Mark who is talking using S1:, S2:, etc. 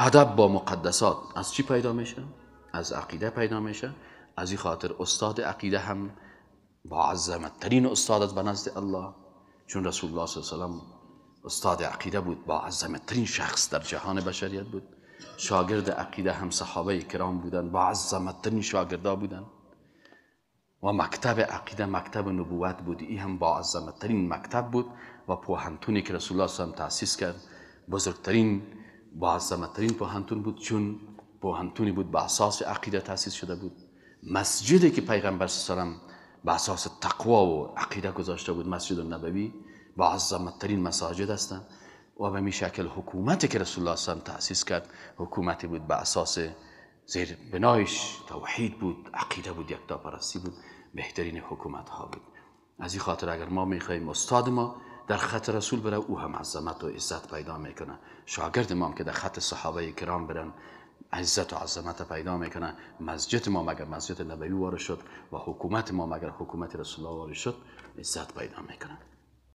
S1: ادب با مقدسات از چی پیدا میشه؟ از عقیده پیدا میشه. از این خاطر استاد عقیده هم با عظمت ترین استاد است به نزد الله، چون رسول الله صلی الله علیه و سلم استاد عقیده بود، با عظمت ترین شخص در جهان بشریت بود. شاگرد عقیده هم صحابه کرام بودن، با عظمت ترین شاگردا بودن. و مکتب عقیده مکتب نبوت بود، این هم با عظمت ترین مکتب بود. و پوهنتونی که رسول الله صلی الله علیه و سلم تأسیس کرد بزرگترین با عظمت ترین پوهنتون بود، چون پوهنتونی بود با اساس عقیده تأسیس شده بود. مسجدی که پیغمبر صلی الله علیه و سلم با اساس تقوا و عقیده گذاشته بود، مسجد النبوی، با عظمت ترین مساجد هستند. و به می شکل حکومتی که رسول الله صلی الله علیه و سلم تأسیس کرد حکومتی بود با اساس زیر بنایش توحید بود، عقیده بود، یکتاپرستی بود، بهترین حکومت ها بود. از این خاطر اگر ما میخوایم استاد ما در خط رسول بره، او هم عظمت و عزت پیدا میکنه. شاگرد ما هم که در خط صحابه کرام برن، عزت و عظمت پیدا میکنه. مسجد ما مگر مسجد نبوی وارد شد و حکومت ما مگر حکومت رسول الله وارد شد، عزت پیدا میکنه.